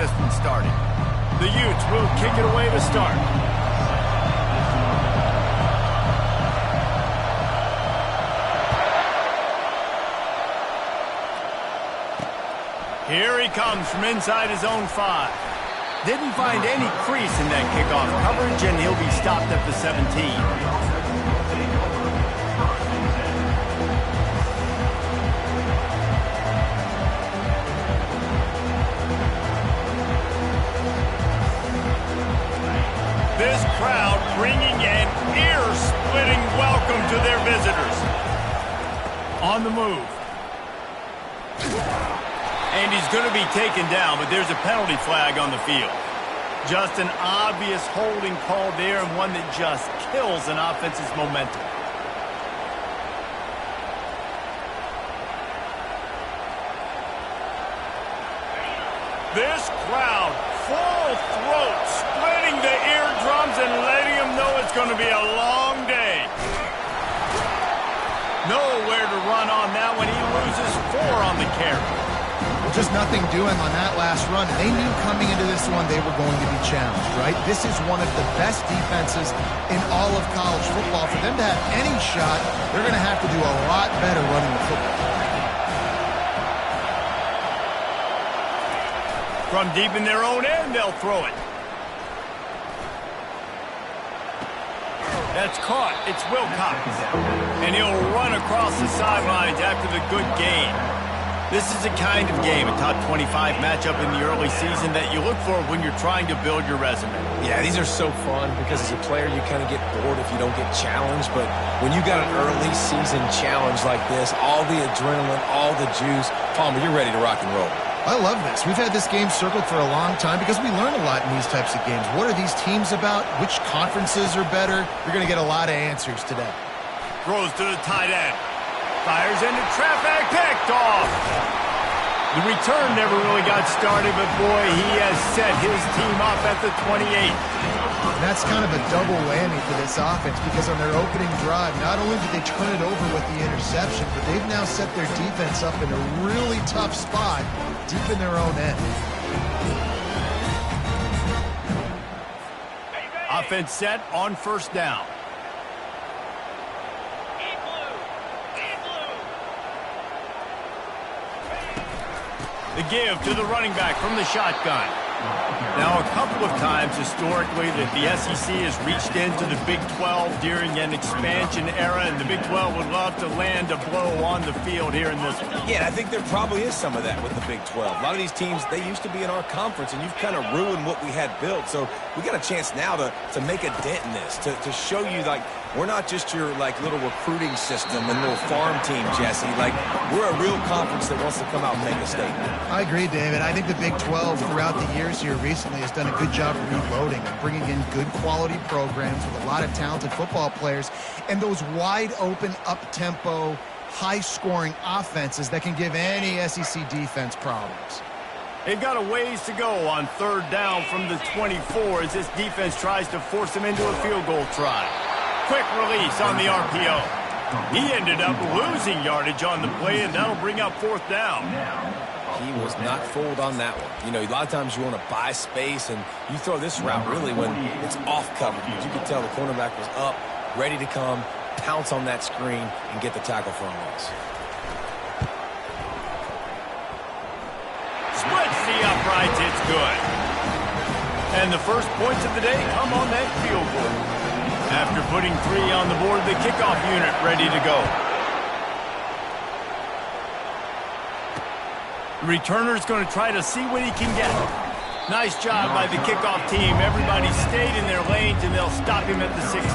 this one started. The Utes will kick it away to start. Here he comes from inside his own 5. Didn't find any crease in that kickoff coverage, and he'll be stopped at the 17. This crowd bringing an ear-splitting welcome to their visitors. On the move. And he's going to be taken down, but there's a penalty flag on the field. Just an obvious holding call there, and one that just kills an offense's momentum. This crowd, full throat, splitting the eardrums and letting them know it's going to be a long day. Nowhere to run on that one. He loses 4 on the carry. Just nothing doing on that last run. They knew coming into this one they were going to be challenged, right? This is one of the best defenses in all of college football. For them to have any shot, they're going to have to do a lot better running the football. From deep in their own end, they'll throw it. That's caught. It's Wilcox. And he'll run across the sidelines after the good gain. This is a kind of game, a top 25 matchup in the early season that you look for when you're trying to build your resume. Yeah, these are so fun because as a player you kind of get bored if you don't get challenged, but when you got an early season challenge like this, all the adrenaline, all the juice, Palmer, you're ready to rock and roll. I love this. We've had this game circled for a long time because we learn a lot in these types of games. What are these teams about? Which conferences are better? You're going to get a lot of answers today. Throws to the tight end. Fires into traffic, picked off. The return never really got started, but boy, he has set his team up at the 28. And that's kind of a double whammy for this offense because on their opening drive, not only did they turn it over with the interception, but they've now set their defense up in a really tough spot deep in their own end. Offense set on first down. The give to the running back from the shotgun. Now, a couple of times historically that the SEC has reached into the Big 12 during an expansion era, and the Big 12 would love to land a blow on the field here in this one. Yeah, I think there probably is some of that with the Big 12. A lot of these teams, they used to be in our conference, and you've kind of ruined what we had built. So we got a chance now to make a dent in this, to show you, like, we're not just your, like, little recruiting system and little farm team, Jesse. Like, we're a real conference that wants to come out and make a statement. I agree, David. I think the Big 12 throughout the years here recently has done a good job reloading and bringing in good quality programs with a lot of talented football players and those wide open, up-tempo, high-scoring offenses that can give any SEC defense problems. They've got a ways to go on third down from the 24 as this defense tries to force them into a field goal try. Quick release on the RPO. He ended up losing yardage on the play, and that'll bring up fourth down. He was not fooled on that one. You know, a lot of times you want to buy space, and you throw this route really when it's off coverage. But you could tell the cornerback was up, ready to come, pounce on that screen, and get the tackle for a loss. Splits the uprights, it's good. And the first points of the day come on that field goal. After putting 3 on the board, the kickoff unit ready to go. The returner's going to try to see what he can get. Nice job by the kickoff team. Everybody stayed in their lanes, and they'll stop him at the 16.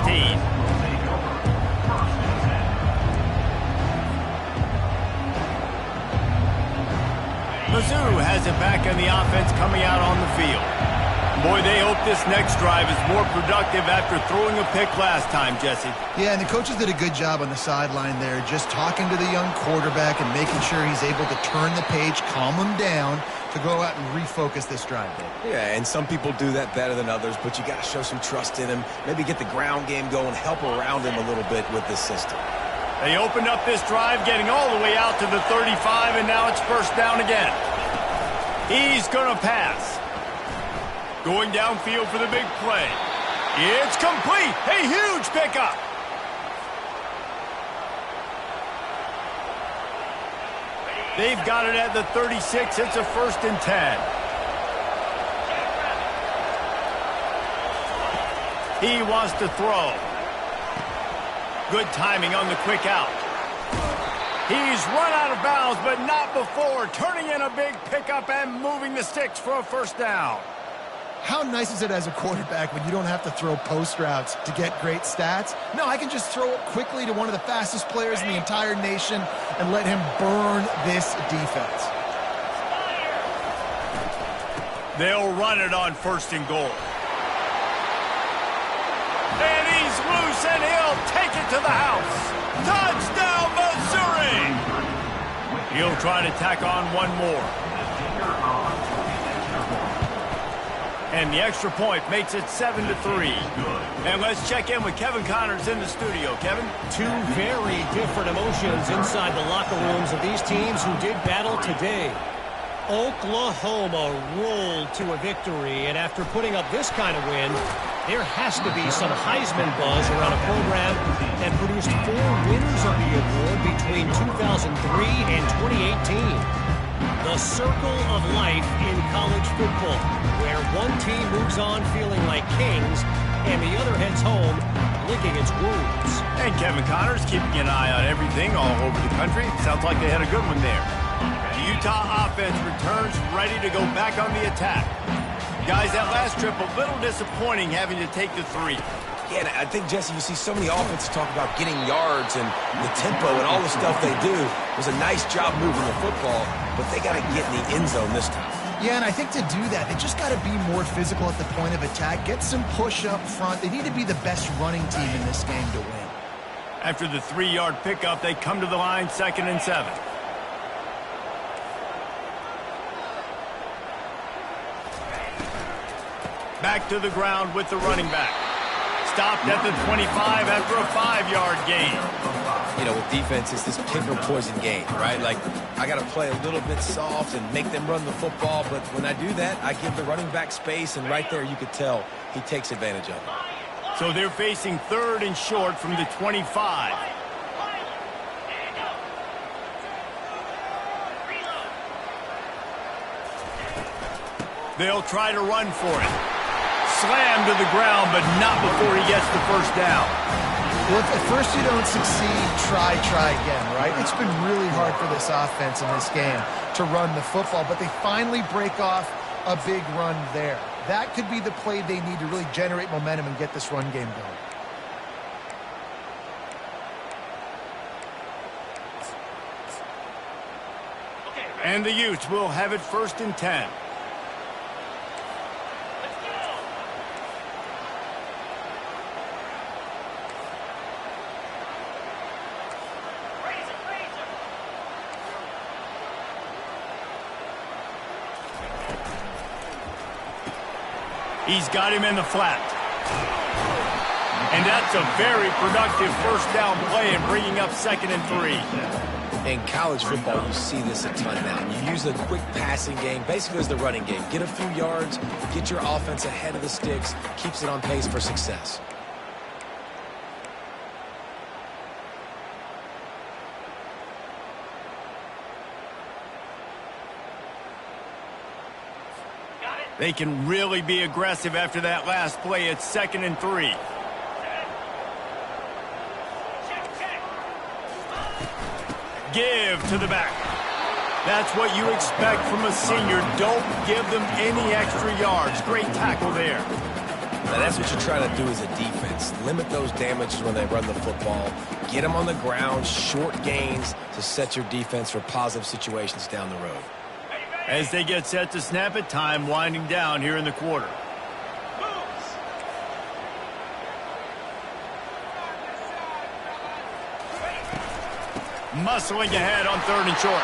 Mizzou has it back on the offense coming out on the field. Boy, they hope this next drive is more productive after throwing a pick last time, Jesse. Yeah, and the coaches did a good job on the sideline there, just talking to the young quarterback and making sure he's able to turn the page, calm him down, to go out and refocus this drive. Yeah, and some people do that better than others, but you got to show some trust in him, maybe get the ground game going, help around him a little bit with this system. They opened up this drive, getting all the way out to the 35, and now it's first down again. He's going to pass. Going downfield for the big play. It's complete. A huge pickup. They've got it at the 36. It's a 1st and 10. He wants to throw. Good timing on the quick out. He's run out of bounds, but not before turning in a big pickup and moving the sticks for a 1st down. How nice is it as a quarterback when you don't have to throw post routes to get great stats? No, I can just throw it quickly to one of the fastest players in the entire nation and let him burn this defense. They'll run it on 1st and goal. And he's loose, and he'll take it to the house. Touchdown, Missouri! He'll try to tack on one more. And the extra point makes it 7-3. And let's check in with Kevin Connors in the studio. Kevin? Two very different emotions inside the locker rooms of these teams who did battle today. Oklahoma rolled to a victory, and after putting up this kind of win, there has to be some Heisman buzz around a program that produced 4 winners of the award between 2003 and 2018. The circle of life in college football, where one team moves on feeling like kings and the other heads home licking its wounds. And Kevin Connors keeping an eye on everything all over the country. Sounds like they had a good one there. The Utah offense returns ready to go back on the attack. Guys, that last trip a little disappointing having to take the 3. Yeah, and I think, Jesse, you see so many offenses talk about getting yards and the tempo and all the stuff they do. It was a nice job moving the football, but they got to get in the end zone this time. Yeah, and I think to do that, they just got to be more physical at the point of attack, get some push up front. They need to be the best running team in this game to win. After the 3-yard pickup, they come to the line, 2nd and 7. Back to the ground with the running back. Stopped at the 25 after a 5-yard gain. You know, with defense, it's this pick or poison game, right? Like, I got to play a little bit soft and make them run the football, but when I do that, I give the running back space, and right there you could tell he takes advantage of it. So they're facing 3rd and short from the 25. They'll try to run for it. Slammed to the ground, but not before he gets the 1st down. Well, if at first you don't succeed, try again, right? It's been really hard for this offense in this game to run the football, but they finally break off a big run there. That could be the play they need to really generate momentum and get this run game going. And the Utes will have it 1st and 10. He's got him in the flat. And that's a very productive 1st down play and bringing up 2nd and 3. In college football, you see this a ton now. You use the quick passing game, basically as the running game. Get a few yards, get your offense ahead of the sticks, keeps it on pace for success. They can really be aggressive after that last play. It's 2nd and 3. Give to the back. That's what you expect from a senior. Don't give them any extra yards. Great tackle there. Now that's what you try to do as a defense. Limit those damages when they run the football. Get them on the ground, short gains to set your defense for positive situations down the road. As they get set to snap it, time winding down here in the quarter. Muscling ahead on 3rd and short.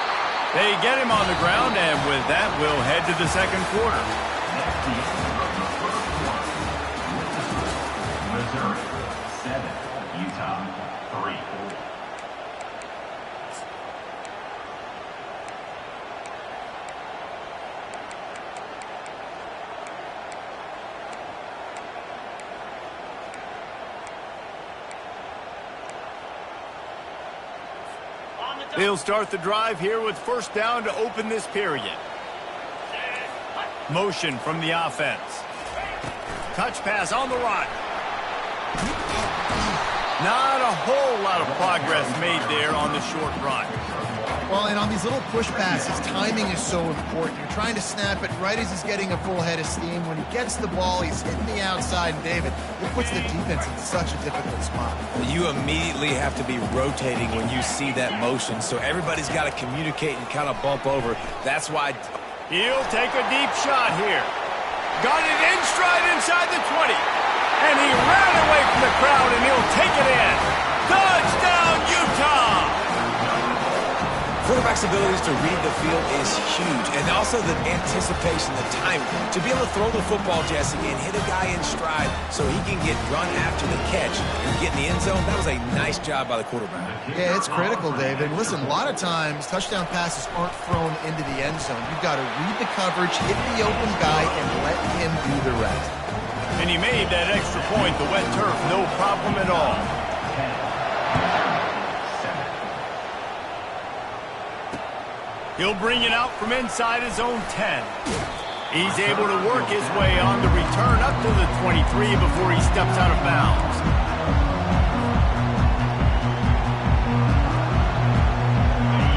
They get him on the ground, and with that, we'll head to the 2nd quarter. Missouri 7, Utah 3. They'll start the drive here with first down to open this period. Motion from the offense. Touch pass on the run. Not a whole lot of progress made there on the short run. Well, and on these little push passes, timing is so important. You're trying to snap it right as he's getting a full head of steam. When he gets the ball, he's hitting the outside. And David, it puts the defense in such a difficult spot. You immediately have to be rotating when you see that motion, so everybody's got to communicate and kind of bump over. That's why he'll take a deep shot here. Got it in stride inside the 20. And he ran away from the crowd, and he'll take it in. Touchdown, Utah! Quarterback's abilities to read the field is huge, and also the anticipation, the timing. To be able to throw the football, Jesse, and hit a guy in stride so he can get run after the catch and get in the end zone, that was a nice job by the quarterback. Yeah, it's critical, David. Listen, a lot of times touchdown passes aren't thrown into the end zone. You've got to read the coverage, hit the open guy, and let him do the rest. And he made that extra point, the wet turf, no problem at all. He'll bring it out from inside his own 10. He's able to work his way on the return up to the 23 before he steps out of bounds.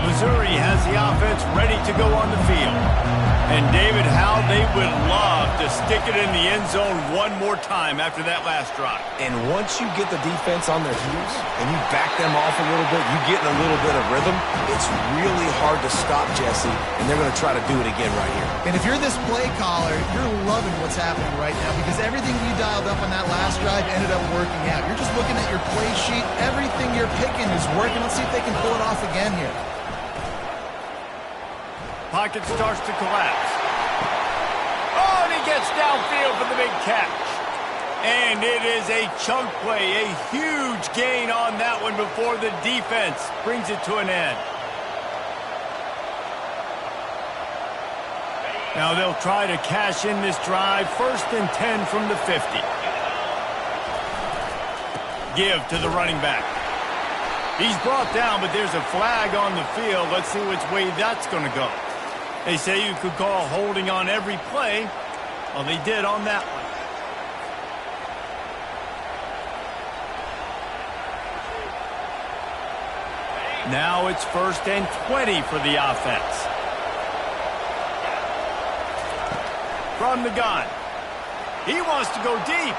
Missouri has the offense ready to go on the field. And David, how they would love to stick it in the end zone one more time after that last drive. And once you get the defense on their heels and you back them off a little bit, you get in a little bit of rhythm, it's really hard to stop, Jesse, and they're going to try to do it again right here. And if you're this play caller, you're loving what's happening right now because everything you dialed up on that last drive ended up working out. You're just looking at your play sheet. Everything you're picking is working. Let's see if they can pull it off again here. Pocket starts to collapse. Oh, and he gets downfield for the big catch. And it is a chunk play, a huge gain on that one before the defense brings it to an end. Now they'll try to cash in this drive, 1st and 10 from the 50. Give to the running back. He's brought down, but there's a flag on the field. Let's see which way that's going to go. They say you could call holding on every play. Well, they did on that one. Now it's 1st and 20 for the offense. From the gun. He wants to go deep.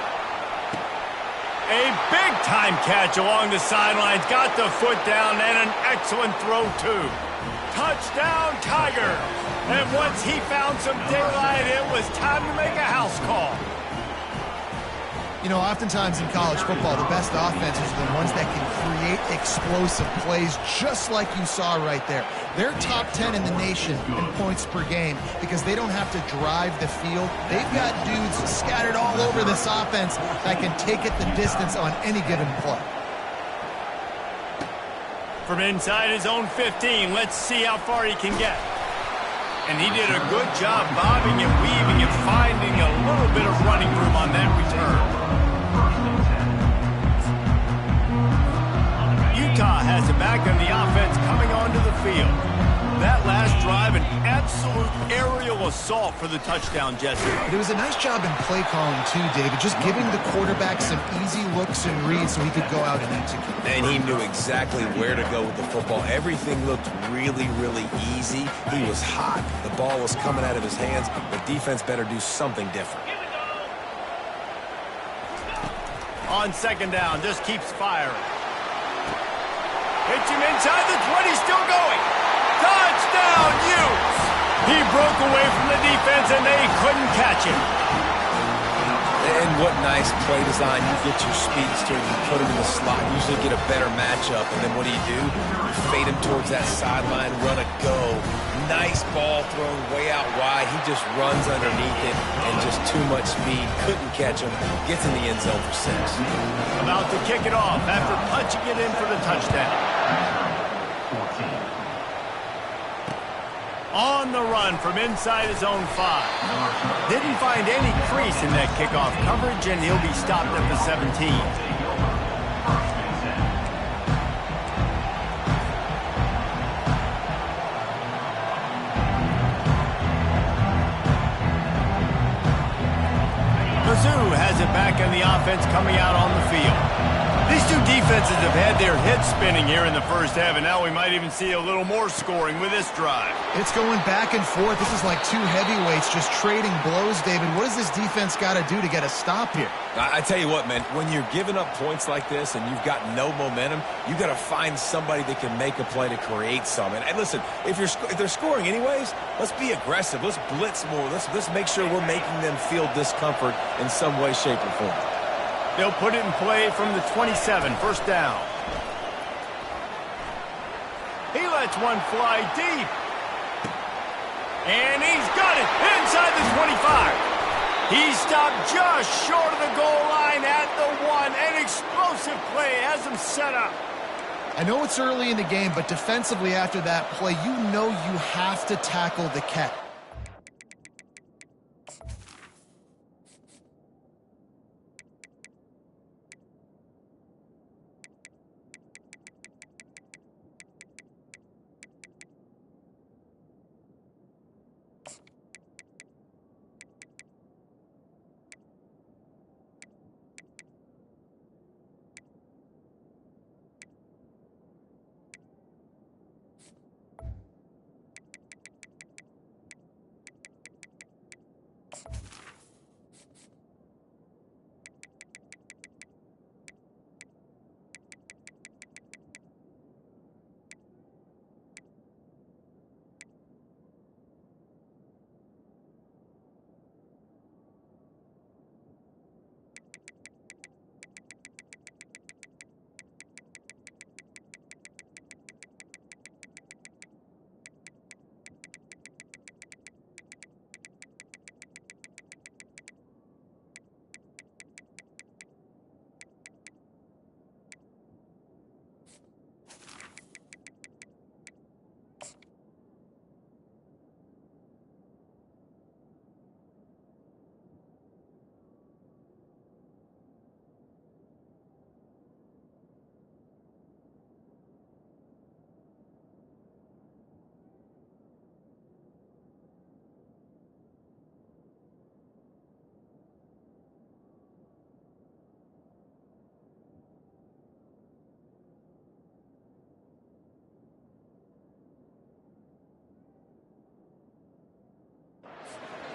A big-time catch along the sidelines. Got the foot down and an excellent throw, too. Touchdown, Tiger. And once he found some daylight, it was time to make a house call. You know, oftentimes in college football, the best offenses are the ones that can create explosive plays just like you saw right there. They're top 10 in the nation in points per game because they don't have to drive the field. They've got dudes scattered all over this offense that can take it the distance on any given play. From inside his own 15, let's see how far he can get. And he did a good job bobbing and weaving and finding a little bit of running room on that return. Utah has it back on the offense coming onto the field. That last drive, an absolute aerial assault for the touchdown, Jesse. It was a nice job in play calling, too, David, just giving the quarterback some easy looks and reads so he could go out and execute. And he knew exactly where to go with the football. Everything looked really, really easy. He was hot. The ball was coming out of his hands. The defense better do something different. On 2nd down, just keeps firing. Hits him inside the 20, still going. Touchdown, Utes! He broke away from the defense, and they couldn't catch him. And what nice play design. You get your speedster, you put him in the slot, usually get a better matchup, and then what do? You fade him towards that sideline, run a go. Nice ball thrown way out wide. He just runs underneath it, and just too much speed. Couldn't catch him. Gets in the end zone for 6. About to kick it off after punching it in for the touchdown. 14. On the run from inside his own 5. Didn't find any crease in that kickoff coverage, and he'll be stopped at the 17. Sioux has it back on the offense coming out on the field. These two defenses have had their heads spinning here in the first half, and now we might even see a little more scoring with this drive. It's going back and forth. This is like two heavyweights just trading blows, David. What does this defense got to do to get a stop here? I tell you what, man, when you're giving up points like this and you've got no momentum, you got to find somebody that can make a play to create some. And listen, if they're scoring anyways, let's be aggressive. Let's blitz more. Let's make sure we're making them feel discomfort in some way, shape, or form. They'll put it in play from the 27, first down. He lets one fly deep. And he's got it inside the 25. He stopped just short of the goal line at the 1. An explosive play has him set up. I know it's early in the game, but defensively after that play, you know you have to tackle the catch.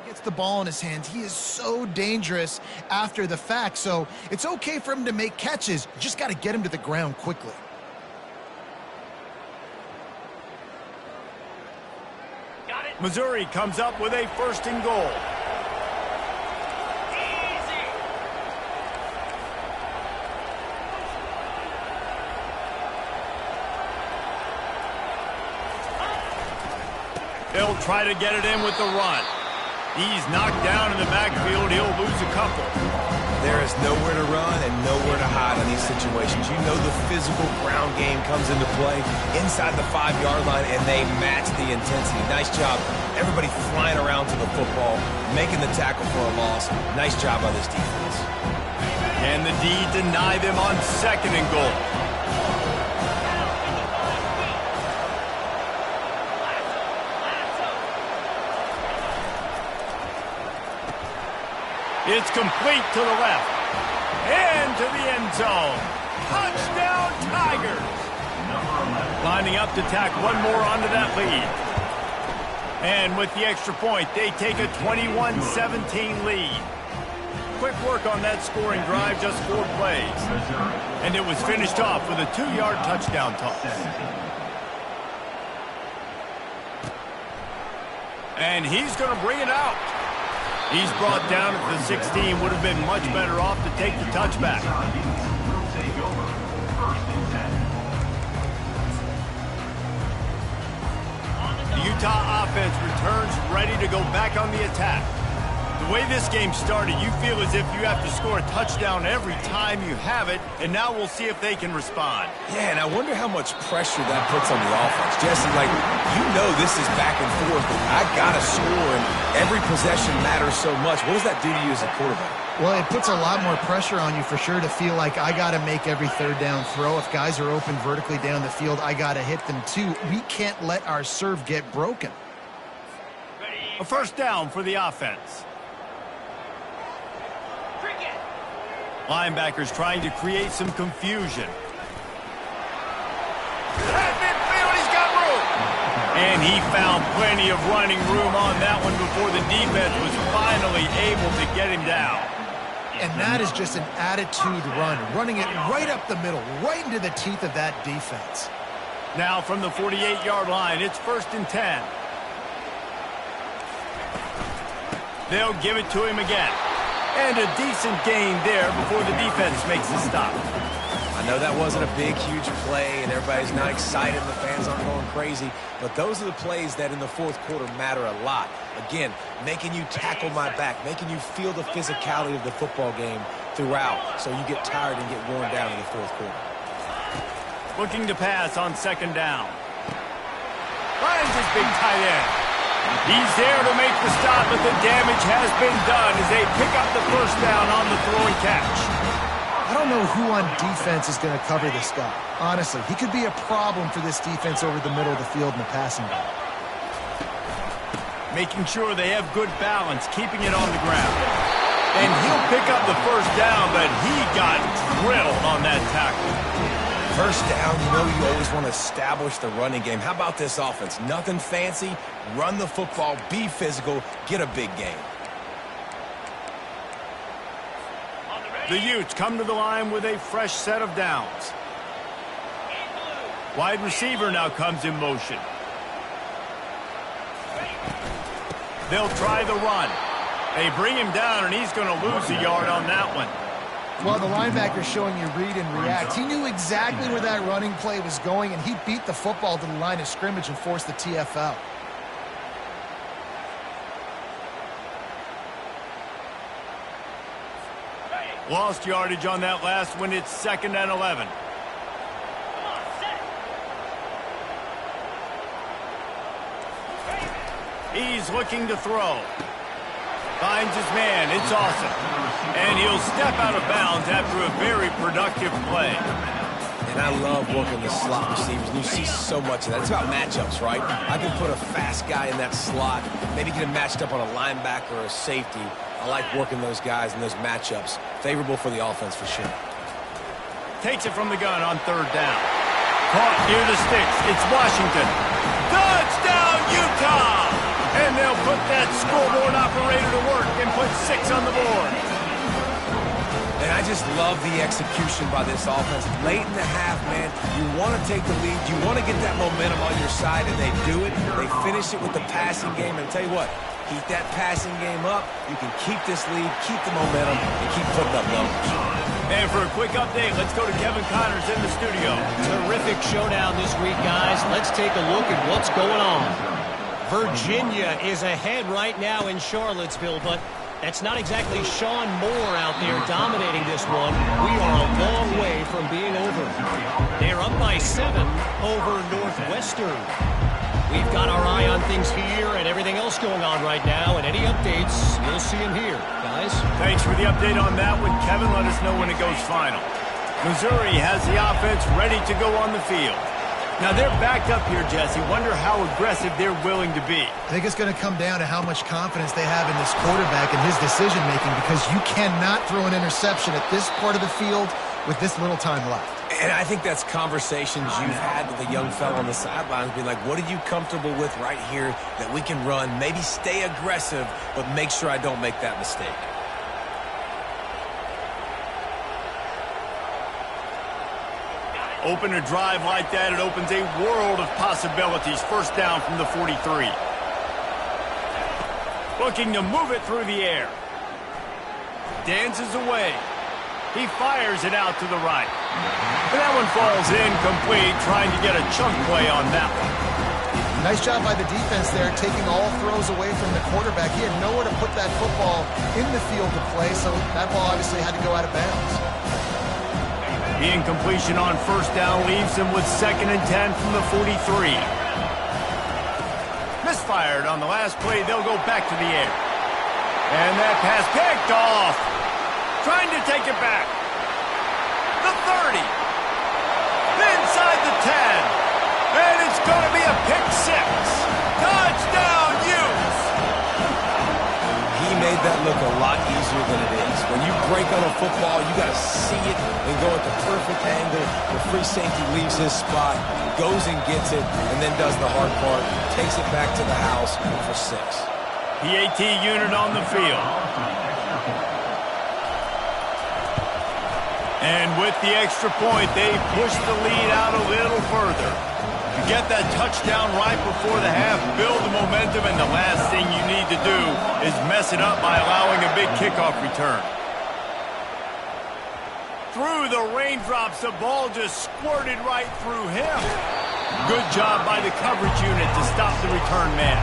Gets the ball in his hands. He is so dangerous after the fact, so it's okay for him to make catches. You just got to get him to the ground quickly. Got it. Missouri comes up with a first and goal. Easy. They'll try to get it in with the run. He's knocked down in the backfield. He'll lose a couple. There is nowhere to run and nowhere to hide in these situations. You know the physical ground game comes into play inside the 5-yard line, and they match the intensity. Nice job. Everybody flying around to the football, making the tackle for a loss. Nice job by this defense. And the D deny them on second and goal. It's complete to the left. And to the end zone. Touchdown, Tigers. Lining up to tack one more onto that lead. And with the extra point, they take a 21-17 lead. Quick work on that scoring drive, just 4 plays. And it was finished off with a 2-yard touchdown toss. And he's going to bring it out. He's brought down at the 16. Would have been much better off to take the touchback. The Utah offense returns ready to go back on the attack. The way this game started, you feel as if you have to score a touchdown every time you have it, and now we'll see if they can respond. Yeah, and I wonder how much pressure that puts on the offense. Jesse, like, you know this is back and forth, but I got to score, and every possession matters so much. What does that do to you as a quarterback? Well, it puts a lot more pressure on you for sure to feel like I got to make every third down throw. If guys are open vertically down the field, I got to hit them too. We can't let our serve get broken. A first down for the offense. Linebackers trying to create some confusion. At midfield, he's got room. And he found plenty of running room on that one before the defense was finally able to get him down. And that is just an attitude run, running it right up the middle, right into the teeth of that defense. Now from the 48-yard line, it's 1st and 10. They'll give it to him again. And a decent gain there before the defense makes the stop. I know that wasn't a big, huge play, and everybody's not excited, and the fans aren't going crazy, but those are the plays that in the fourth quarter matter a lot. Again, making you tackle my back, making you feel the physicality of the football game throughout, so you get tired and get worn down in the fourth quarter. Looking to pass on 2nd down. Finds his big tight end. He's there to make the stop, but the damage has been done as they pick up the 1st down on the throw and catch. I don't know who on defense is going to cover this guy. Honestly, he could be a problem for this defense over the middle of the field in the passing game. Making sure they have good balance, keeping it on the ground. And he'll pick up the 1st down, but he got drilled on that tackle. 1st down, you know you always want to establish the running game. How about this offense? Nothing fancy. Run the football, be physical, get a big gain. The Utes come to the line with a fresh set of downs. Wide receiver now comes in motion. They'll try the run. They bring him down, and he's going to lose a yard on that one. Well, the linebacker's showing you read and react. He knew exactly where that running play was going, and he beat the football to the line of scrimmage and forced the TFL. Lost yardage on that last one. It's 2nd and 11. He's looking to throw. Finds his man. It's awesome. And he'll step out of bounds after a very productive play. And I love working the slot receivers. And you see so much of that. It's about matchups, right? I can put a fast guy in that slot, maybe get him matched up on a linebacker or a safety. I like working those guys in those matchups. Favorable for the offense for sure. Takes it from the gun on 3rd down. Caught near the sticks. It's Washington. Touchdown, Utah! And they'll put that scoreboard operator to work and put 6 on the board. And I just love the execution by this offense. Late in the half, man, you want to take the lead. You want to get that momentum on your side, and they do it. They finish it with the passing game. And I'll tell you what, keep that passing game up. You can keep this lead, keep the momentum, and keep putting up numbers. And for a quick update, let's go to Kevin Connors in the studio. Terrific showdown this week, guys. Let's take a look at what's going on. Virginia is ahead right now in Charlottesville, but that's not exactly Sean Moore out there dominating this one. We are a long way from being over. They're up by 7 over Northwestern. We've got our eye on things here and everything else going on right now, and any updates, you'll see them here, guys. Thanks for the update on that one, Kevin. Let us know when it goes final. Missouri has the offense ready to go on the field. Now, they're backed up here, Jesse. Wonder how aggressive they're willing to be. I think it's going to come down to how much confidence they have in this quarterback and his decision-making, because you cannot throw an interception at this part of the field with this little time left. And I think that's conversations you've had with a young fellow on the sidelines, being like, what are you comfortable with right here that we can run? Maybe stay aggressive, but make sure I don't make that mistake. Open a drive like that, it opens a world of possibilities. 1st down from the 43. Looking to move it through the air. Dances away. He fires it out to the right. And that one falls incomplete, trying to get a chunk play on that one. Nice job by the defense there, taking all throws away from the quarterback. He had nowhere to put that football in the field to play, so that ball obviously had to go out of bounds. The incompletion on 1st down leaves him with 2nd and 10 from the 43. Misfired on the last play. They'll go back to the air. And that pass picked off. Trying to take it back. The 30. Inside the 10. And it's going to be a pick 6. Touchdown, Utes. He made made that look a lot easier than it is. When you break on a football, you got to see it and go at the perfect angle. The free safety leaves his spot, goes and gets it, and then does the hard part, takes it back to the house for 6. PAT unit on the field. And with the extra point, they push the lead out a little further. You get that touchdown right before the half, build the momentum, and the last thing you need to do is mess it up by allowing a big kickoff return. Through the raindrops, the ball just squirted right through him. Good job by the coverage unit to stop the return man.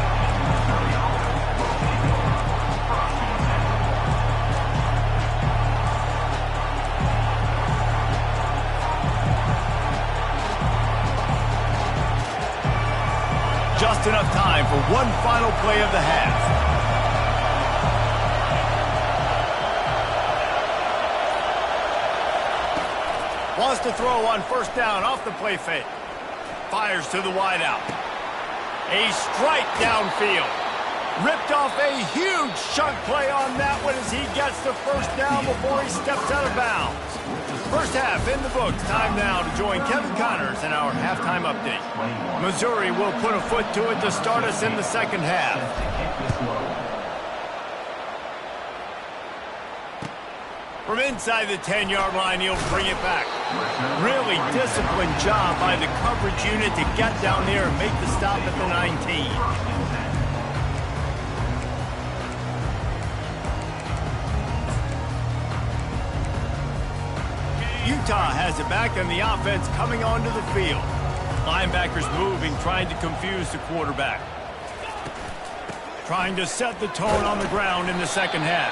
Just enough time for one final play of the half. Wants to throw on first down off the play fake. Fires to the wideout. A strike downfield. Ripped off a huge chunk play on that one as he gets the first down before he steps out of bounds. First half in the books. Time now to join Kevin Connors in our halftime update. Missouri will put a foot to it to start us in the second half. From inside the 10-yard line, he'll bring it back. Really disciplined job by the coverage unit to get down there and make the stop at the 19. Utah has it back, and the offense coming onto the field. Linebackers moving, trying to confuse the quarterback. Trying to set the tone on the ground in the second half.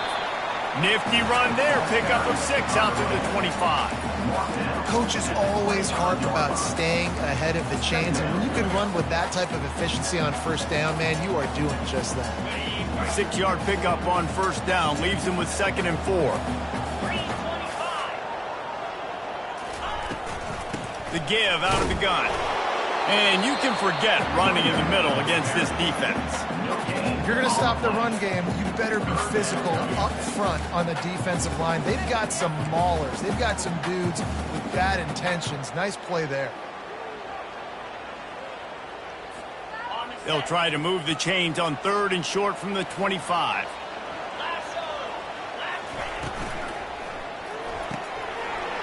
Nifty run there, pickup of 6 out to the 25. Coaches always harp about staying ahead of the chains, and when you can run with that type of efficiency on first down, man, you are doing just that. 6-yard pickup on first down leaves him with 2nd and 4. The give out of the gun. And you can forget running in the middle against this defense. If you're going to stop the run game, you better be physical up front on the defensive line. They've got some maulers. They've got some dudes with bad intentions. Nice play there. They'll try to move the chains on 3rd and short from the 25.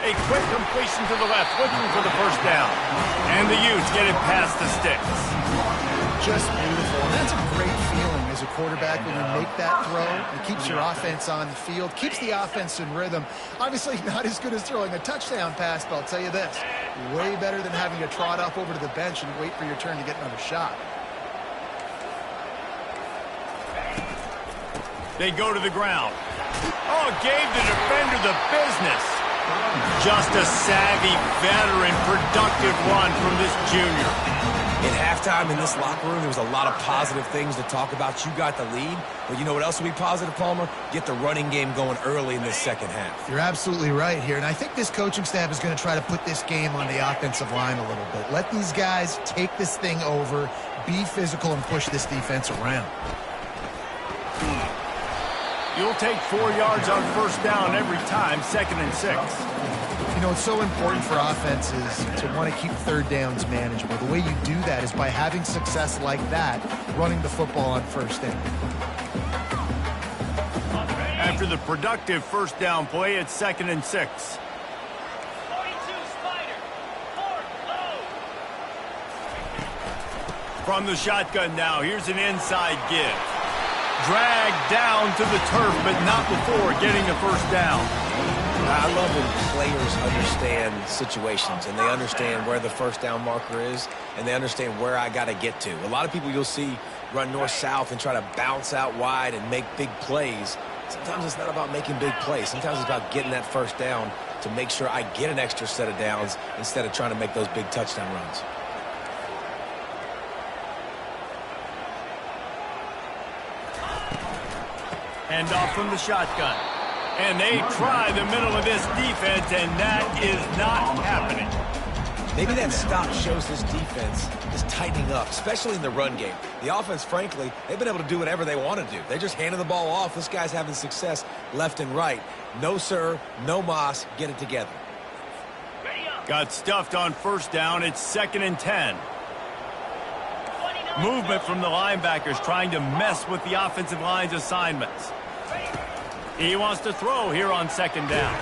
A quick completion to the left, looking for the first down. And the Utes get it past the sticks. Just beautiful. And that's a great feeling as a quarterback when you make that throw. It keeps your offense on the field, keeps the offense in rhythm. Obviously not as good as throwing a touchdown pass, but I'll tell you this, way better than having to trot off over to the bench and wait for your turn to get another shot. They go to the ground. Oh, gave the defender the business. Just a savvy, veteran, productive run from this junior. At halftime in this locker room, there was a lot of positive things to talk about. You got the lead, but you know what else will be positive, Palmer? Get the running game going early in this second half. You're absolutely right here, and I think this coaching staff is going to try to put this game on the offensive line a little bit. Let these guys take this thing over, be physical, and push this defense around. You'll take 4 yards on first down every time, 2nd and 6. You know, it's so important for offenses to want to keep third downs manageable. The way you do that is by having success like that, running the football on first down. After the productive first down play, it's 2nd and 6. From the shotgun now, here's an inside give. Dragged down to the turf, but not before getting the first down. I love when players understand situations and they understand where the first down marker is and they understand where I got to get to. A lot of people you'll see run north-south and try to bounce out wide and make big plays. Sometimes it's not about making big plays. Sometimes it's about getting that first down to make sure I get an extra set of downs instead of trying to make those big touchdown runs. Hand off from the shotgun. And they try the middle of this defense, and that is not happening. Maybe that stop shows this defense is tightening up, especially in the run game. The offense, frankly, they've been able to do whatever they want to do. They just handed the ball off. This guy's having success left and right. No, sir. No mas. Get it together. Got stuffed on first down. It's 2nd and 10. Movement from the linebackers trying to mess with the offensive line's assignments. He wants to throw here on 2nd down.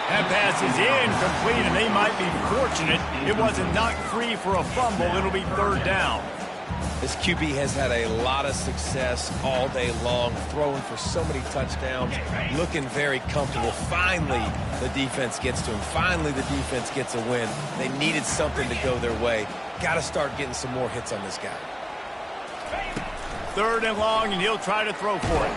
That pass is incomplete, and they might be fortunate it wasn't knocked free for a fumble. It'll be 3rd down. This QB has had a lot of success all day long, throwing for so many touchdowns, looking very comfortable. Finally, the defense gets to him. Finally, the defense gets a win. They needed something to go their way. Got to start getting some more hits on this guy. 3rd and long, and he'll try to throw for it.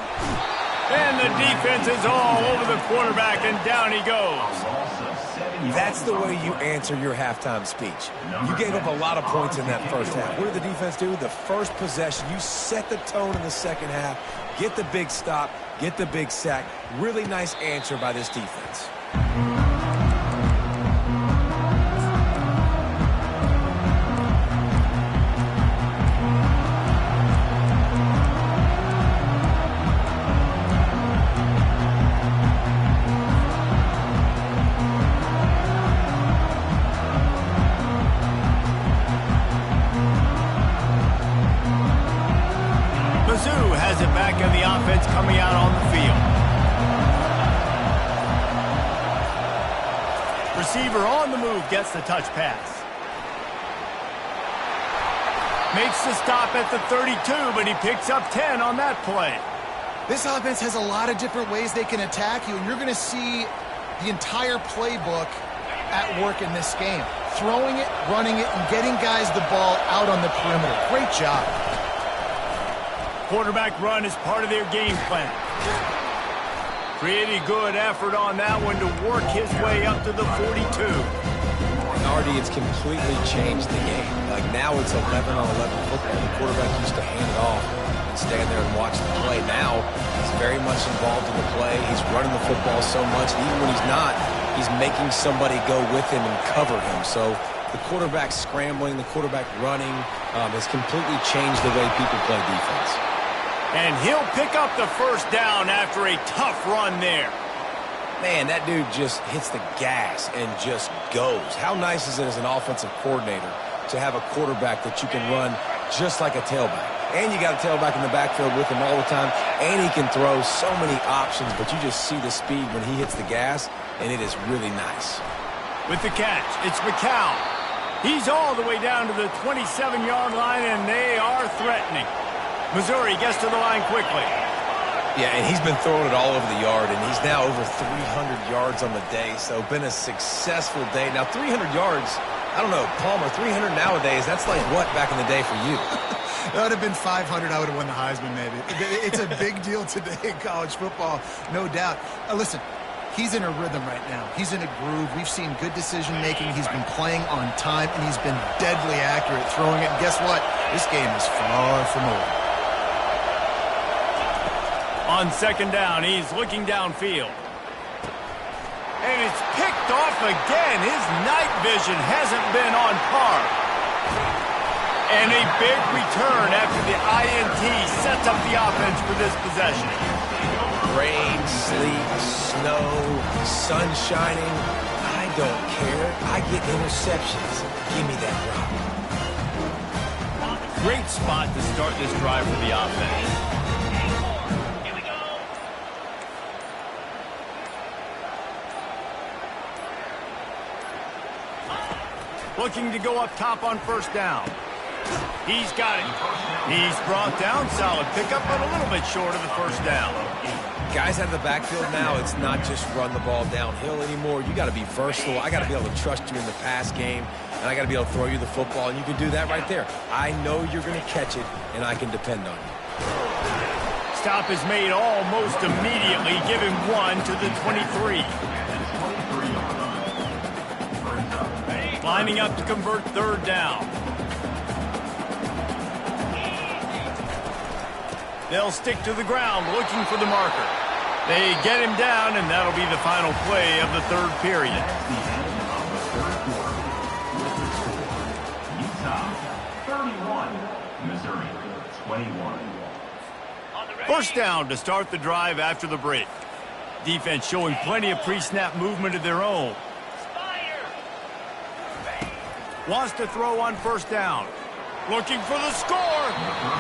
And the defense is all over the quarterback, and down he goes. That's the way you answer your halftime speech. You gave up a lot of points in that first half. What did the defense do? The first possession, you set the tone in the second half, get the big stop, get the big sack. Really nice answer by this defense. Has it back in the offense coming out on the field. Receiver on the move gets the touch pass. Makes the stop at the 32, but he picks up 10 on that play. This offense has a lot of different ways they can attack you, and you're going to see the entire playbook at work in this game. Throwing it, running it, and getting guys the ball out on the perimeter. Great job. Quarterback run is part of their game plan. Pretty good effort on that one to work his way up to the 42. Nardi, it's completely changed the game. Like now it's 11 on 11 football. The quarterback used to hand it off and stand there and watch the play. Now he's very much involved in the play. He's running the football so much. Even when he's not, he's making somebody go with him and cover him. So the quarterback scrambling, the quarterback running has completely changed the way people play defense. And he'll pick up the first down after a tough run there. Man, that dude just hits the gas and just goes. How nice is it as an offensive coordinator to have a quarterback that you can run just like a tailback? And you got a tailback in the backfield with him all the time, and he can throw so many options, but you just see the speed when he hits the gas, and it is really nice. With the catch, it's Ncaa. He's all the way down to the 27-yard line, and they are threatening. Missouri gets to the line quickly. Yeah, and he's been throwing it all over the yard, and he's now over 300 yards on the day, so been a successful day. Now, 300 yards, I don't know, Palmer, 300 nowadays, that's like what back in the day for you? That would have been 500. I would have won the Heisman, maybe. It's a big deal today in college football, no doubt. Listen, he's in a rhythm right now. He's in a groove. We've seen good decision-making. He's been playing on time, and he's been deadly accurate throwing it. And guess what? This game is far from over. On 2nd down, he's looking downfield. And it's picked off again. His night vision hasn't been on par. And a big return after the INT sets up the offense for this possession. Rain, sleet, snow, sun shining. I don't care. I get interceptions. Give me that rock. Great spot to start this drive for the offense. Looking to go up top on 1st down. He's got it. He's brought down. Solid pickup, but a little bit short of the 1st down. Guys out of the backfield now, it's not just run the ball downhill anymore. You got to be versatile. I got to be able to trust you in the pass game, and I got to be able to throw you the football, and you can do that right there. I know you're going to catch it, and I can depend on you. Stop is made almost immediately. Give him 1 to the 23. Lining up to convert 3rd down. They'll stick to the ground looking for the marker. They get him down, and that'll be the final play of the 3rd period. 21. First down to start the drive after the break. Defense showing plenty of pre-snap movement of their own. Wants to throw on first down. Looking for the score.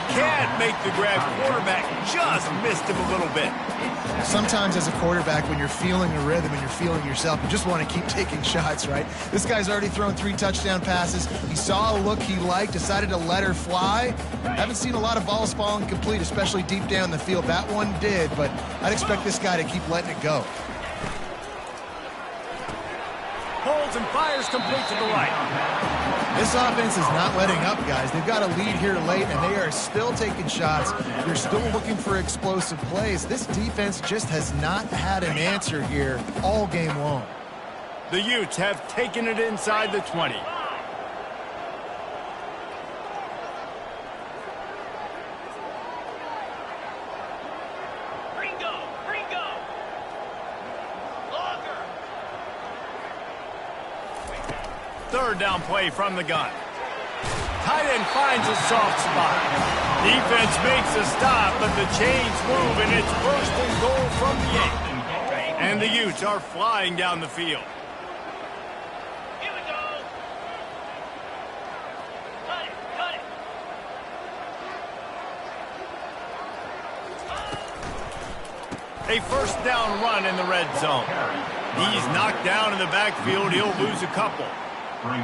Can't make the grab. Quarterback just missed him a little bit. Sometimes as a quarterback, when you're feeling the rhythm and you're feeling yourself, you just want to keep taking shots, right? This guy's already thrown 3 touchdown passes. He saw a look he liked, decided to let her fly. Haven't seen a lot of balls falling complete, especially deep down the field. That one did, but I'd expect this guy to keep letting it go. Holds and fires complete to the right. This offense is not letting up, guys. They've got a lead here late, and they are still taking shots. They're still looking for explosive plays. This defense just has not had an answer here all game long. The Utes have taken it inside the 20. Third down play from the gun. Tight end finds a soft spot. Defense makes a stop, but the chains move, and it's first and goal from the 8. And the Utes are flying down the field. Here we go. Cut it. A first down run in the red zone. He's knocked down in the backfield. He'll lose a couple.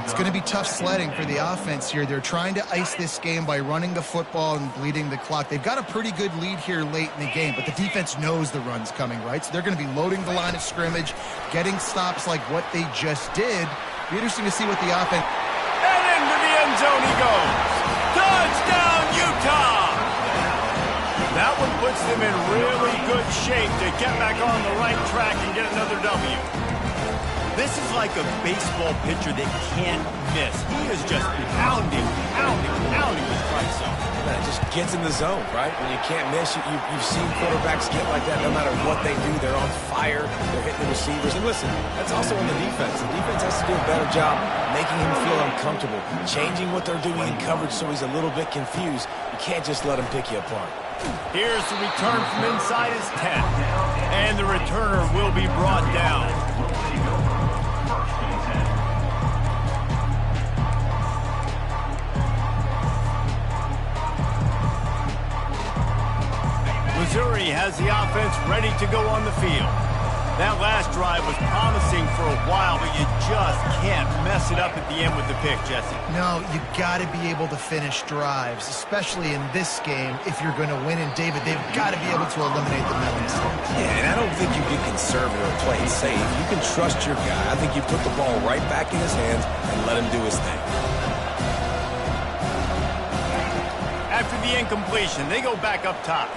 It's going to be tough sledding for the offense here. They're trying to ice this game by running the football and bleeding the clock. They've got a pretty good lead here late in the game, but the defense knows the run's coming, right? So they're going to be loading the line of scrimmage, getting stops like what they just did. Be interesting to see what the offense... And into the end zone he goes. Touchdown, Utah! That one puts them in really good shape to get back on the right track and get another W. This is like a baseball pitcher that can't miss. He is just pounding the strike zone. It just gets in the zone, right? When you can't miss, you've seen quarterbacks get like that no matter what they do. They're on fire. They're hitting the receivers. And listen, that's also on the defense. The defense has to do a better job making him feel uncomfortable, changing what they're doing in coverage so he's a little bit confused. You can't just let him pick you apart. Here's the return from inside his 10. And the returner will be brought down. Missouri has the offense ready to go on the field. That last drive was promising for a while, but you just can't mess it up at the end with the pick, Jesse. No, you got to be able to finish drives, especially in this game if you're going to win. And David, they've got to be able to eliminate the mental mistakes. Yeah, and I don't think you get conservative or play it safe. You can trust your guy. I think you put the ball right back in his hands and let him do his thing. After the incompletion, they go back up top.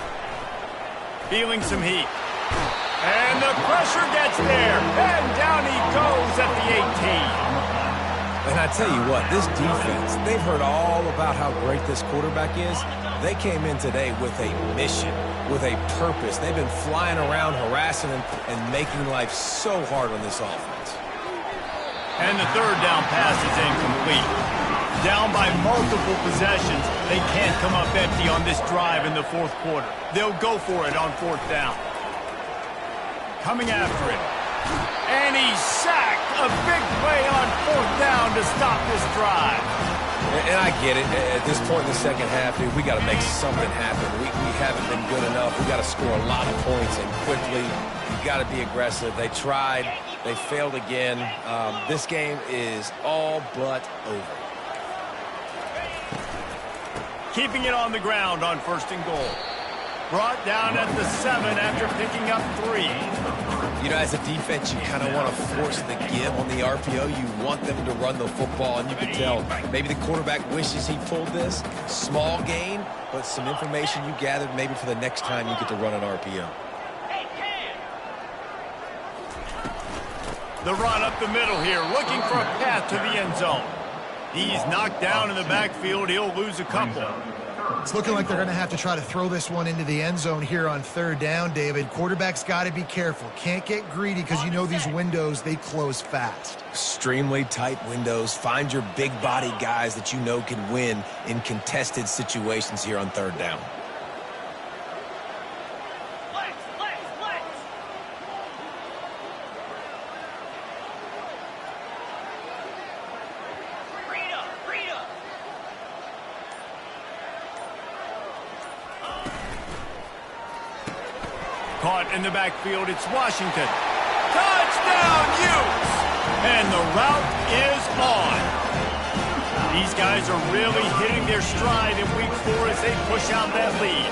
Feeling some heat. And the pressure gets there. And down he goes at the 18. And I tell you what, this defense, they've heard all about how great this quarterback is. They came in today with a mission, with a purpose. They've been flying around, harassing him, and making life so hard on this offense. And the third down pass is incomplete. Down by multiple possessions, they can't come up empty on this drive in the fourth quarter. They'll go for it on fourth down. Coming after it. And he's sacked. A big play on fourth down to stop this drive. And I get it. At this point in the second half, dude, we got to make something happen. We haven't been good enough. We got to score a lot of points and quickly. You got to be aggressive. They tried. They failed again. This game is all but over. Keeping it on the ground on first and goal. Brought down at the 7 after picking up 3. You know, as a defense, you kind of want to force the give on the RPO. You want them to run the football, and you can tell maybe the quarterback wishes he pulled this. Small gain, but some information you gathered maybe for the next time you get to run an RPO. The run up the middle here, looking for a path to the end zone. He's knocked down in the backfield. He'll lose a couple. It's looking like they're going to have to try to throw this one into the end zone here on third down, David. Quarterback's got to be careful. Can't get greedy because you know these windows, they close fast. Extremely tight windows. Find your big body guys that you know can win in contested situations here on third down. Caught in the backfield, it's Washington. Touchdown, Utes! And the route is on. These guys are really hitting their stride in week 4 as they push out that lead.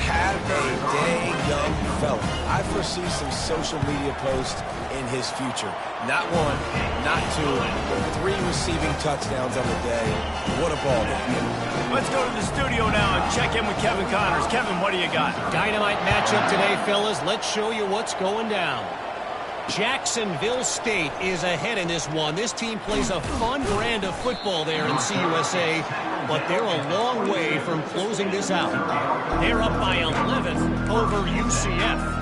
Have a day, young fella. I foresee some social media posts in his future. Not 1, not 2, but 3 receiving touchdowns on the day. What a ball game. Let's go to the studio now and check in with Kevin Connors. Kevin, what do you got? Dynamite matchup today, fellas. Let's show you what's going down. Jacksonville State is ahead in this one. This team plays a fun brand of football there in CUSA, but they're a long way from closing this out. They're up by 11 over UCF.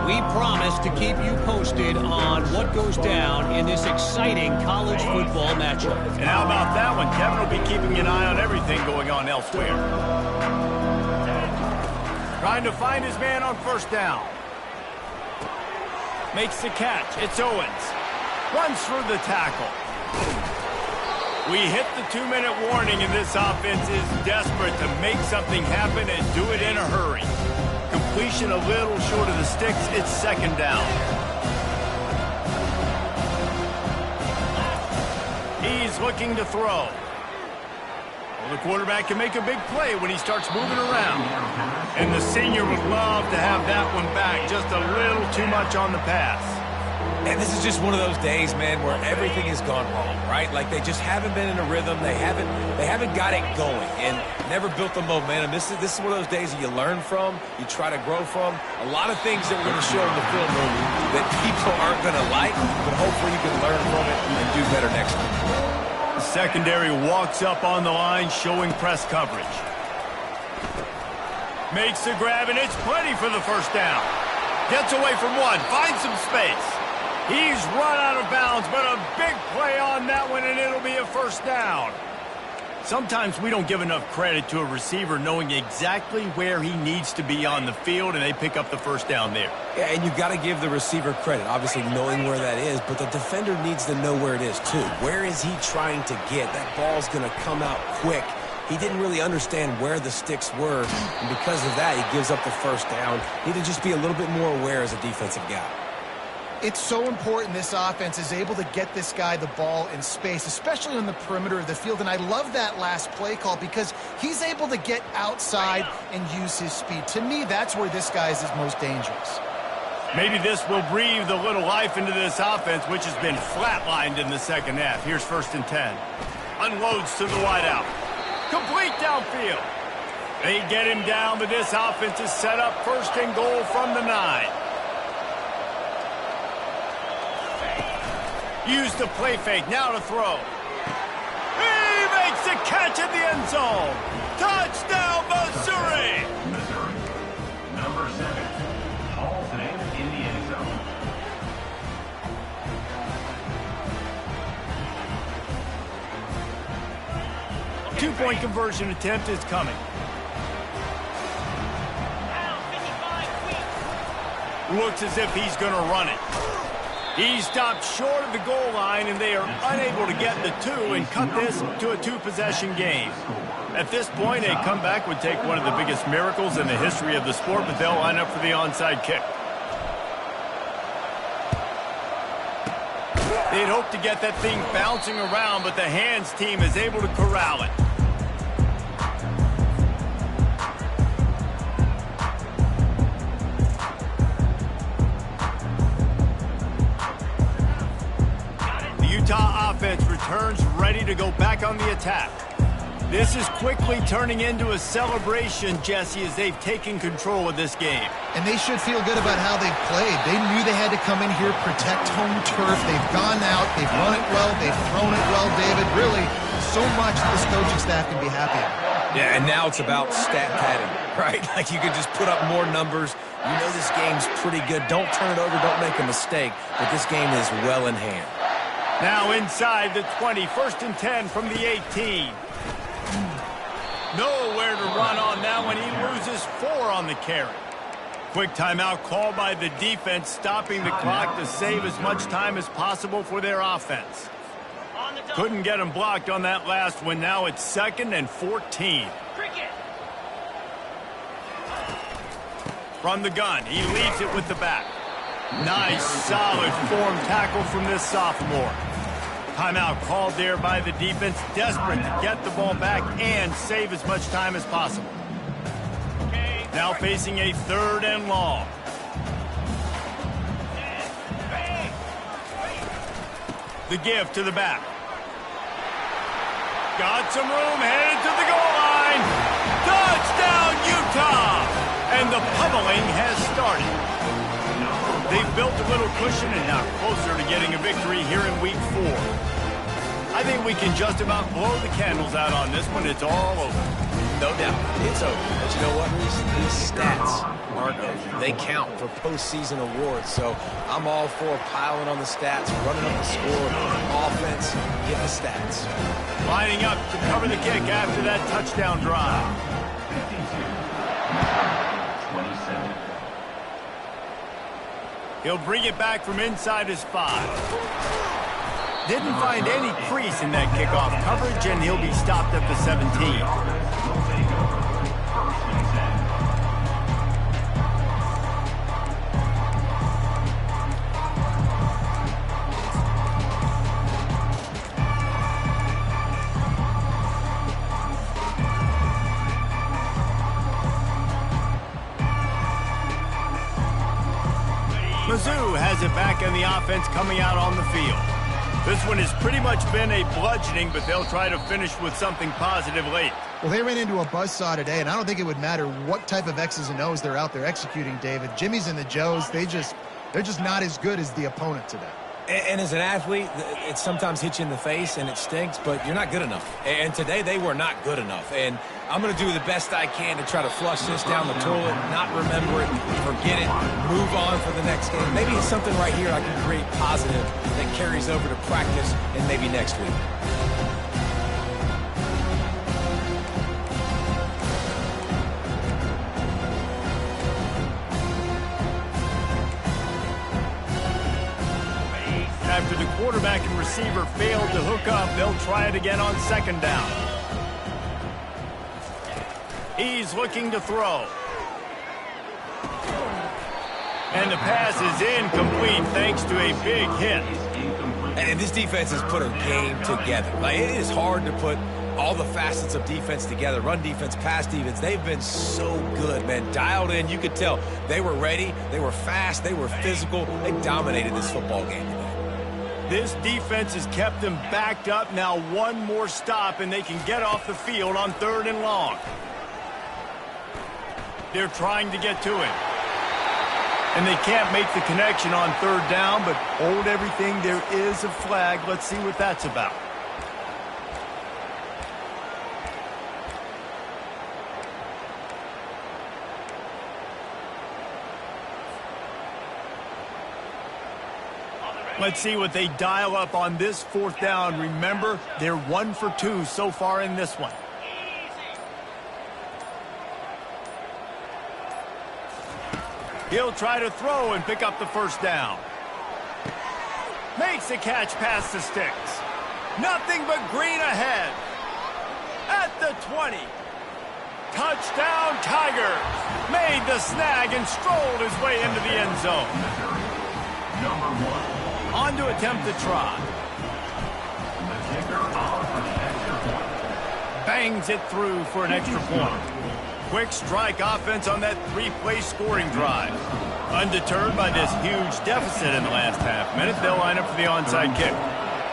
We promise to keep you posted on what goes down in this exciting college football matchup. And how about that one? Kevin will be keeping an eye on everything going on elsewhere. Trying to find his man on first down. Makes the catch. It's Owens. Runs through the tackle. We hit the 2-minute warning, and this offense is desperate to make something happen and do it in a hurry. Completion a little short of the sticks. It's second down. He's looking to throw. Well, the quarterback can make a big play when he starts moving around. And the senior would love to have that one back. Just a little too much on the pass. And this is just one of those days, man, where everything has gone wrong, right? Like they just haven't been in a rhythm. They haven't got it going and never built the momentum. This is one of those days that you learn from, you try to grow from. A lot of things that we're going to show in the film room that people aren't going to like, but hopefully you can learn from it and do better next time. The secondary walks up on the line, showing press coverage. Makes the grab, and it's plenty for the first down. Gets away from one, finds some space. He's run out of bounds, but a big play on that one, and it'll be a first down. Sometimes we don't give enough credit to a receiver knowing exactly where he needs to be on the field, and they pick up the first down there. Yeah, and you've got to give the receiver credit, obviously knowing where that is, but the defender needs to know where it is, too. Where is he trying to get? That ball's going to come out quick. He didn't really understand where the sticks were, and because of that, he gives up the first down. Need to just be a little bit more aware as a defensive guy. It's so important this offense is able to get this guy the ball in space, especially on the perimeter of the field. And I love that last play call because he's able to get outside and use his speed. To me, that's where this guy is his most dangerous. Maybe this will breathe a little life into this offense, which has been flatlined in the second half. Here's 1st and 10. Unloads to the wideout. Complete downfield. They get him down, but this offense is set up 1st and goal from the 9. Use the play fake, now to throw. He makes the catch in the end zone. Touchdown, Missouri! Missouri. Number 7. Hauls it in the end zone. Two-point conversion attempt is coming. Looks as if he's going to run it. He stopped short of the goal line, and they are unable to get the 2 and cut this to a 2-possession game. At this point, a comeback would take one of the biggest miracles in the history of the sport, but they'll line up for the onside kick. They'd hope to get that thing bouncing around, but the hands team is able to corral it. Utah offense returns ready to go back on the attack. This is quickly turning into a celebration, Jesse, as they've taken control of this game. And they should feel good about how they've played. They knew they had to come in here, protect home turf. They've gone out, they've run it well, they've thrown it well, David. Really, so much this coaching staff can be happy about. Yeah, and now it's about stat padding, right? Like you can just put up more numbers. You know this game's pretty good. Don't turn it over. Don't make a mistake. But this game is well in hand. Now inside the 20, 1st and 10 from the 18. Nowhere to run on that one. He loses 4 on the carry. Quick timeout called by the defense, stopping the clock to save as much time as possible for their offense. Couldn't get him blocked on that last one. Now it's 2nd and 14. From the gun, he leads it with the back. Nice, solid form tackle from this sophomore. Timeout called there by the defense, desperate to get the ball back and save as much time as possible. Now facing a 3rd and long. The give to the back. Got some room, headed to the goal line. Touchdown, Utah! And the pummeling has started. They've built a little cushion and now closer to getting a victory here in week 4. I think we can just about blow the candles out on this one. It's all over. No doubt, it's over. But you know what, Reese? These stats aren't over. They count for postseason awards. So I'm all for piling on the stats, running up the score, offense, get the stats. Lining up to cover the kick after that touchdown drive. 27. He'll bring it back from inside his 5. Didn't find any crease in that kickoff coverage, and he'll be stopped at the 17. Mizz has it back in the offense coming out on the field. This one has pretty much been a bludgeoning, but they'll try to finish with something positive late. Well, they ran into a buzzsaw today, and I don't think it would matter what type of X's and O's they're out there executing, David. Jimmy's and the Joes, they're just not as good as the opponent today. And as an athlete, it sometimes hits you in the face and it stinks, but you're not good enough. And today they were not good enough. And I'm going to do the best I can to try to flush this down the toilet, not remember it, forget it, move on for the next game. Maybe it's something right here I can create positive that carries over to practice and maybe next week. After the quarterback and receiver failed to hook up, they'll try it again on 2nd down. He's looking to throw. And the pass is incomplete thanks to a big hit. And this defense has put a game together. Like, it is hard to put all the facets of defense together. Run defense, pass defense. They've been so good, man. Dialed in. You could tell they were ready. They were fast. They were physical. They dominated this football game today. This defense has kept them backed up. Now one more stop, and they can get off the field on 3rd and long. They're trying to get to him. And they can't make the connection on 3rd down, but hold everything. There is a flag. Let's see what that's about. Let's see what they dial up on this 4th down. Remember, they're 1 for 2 so far in this one. He'll try to throw and pick up the 1st down. Makes the catch past the sticks. Nothing but green ahead. At the 20. Touchdown, Tigers. Made the snag and strolled his way into the end zone. Number 1. On to attempt the try. Bangs it through for an extra point. Quick strike offense on that 3-play scoring drive. Undeterred by this huge deficit in the last half minute, they'll line up for the onside kick.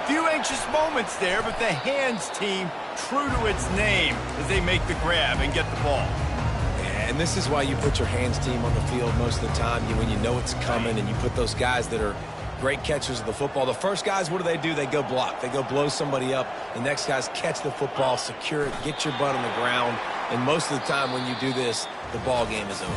Few anxious moments there, but the hands team true to its name as they make the grab and get the ball. And this is why you put your hands team on the field most of the time. When you know it's coming and you put those guys that are great catchers of the football. The first guys, what do? They go block. They go blow somebody up. The next guys catch the football, secure it, get your butt on the ground. And most of the time when you do this, the ball game is over.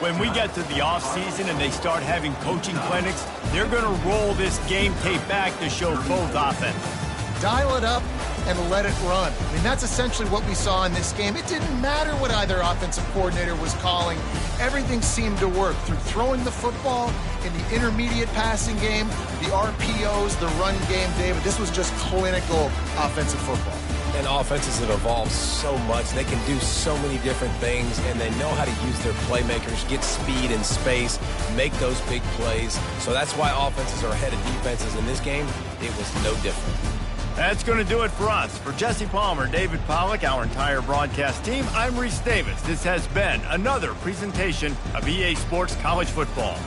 When we get to the offseason and they start having coaching clinics, they're going to roll this game tape back to show both offenses. Dial it up and let it run. I mean, that's essentially what we saw in this game. It didn't matter what either offensive coordinator was calling. Everything seemed to work through throwing the football in the intermediate passing game, the RPOs, the run game, David. This was just clinical offensive football. And offenses have evolved so much. They can do so many different things, and they know how to use their playmakers, get speed and space, make those big plays. So that's why offenses are ahead of defenses in this game. It was no different. That's going to do it for us. For Jesse Palmer, David Pollack, our entire broadcast team, I'm Reese Davis. This has been another presentation of EA Sports College Football.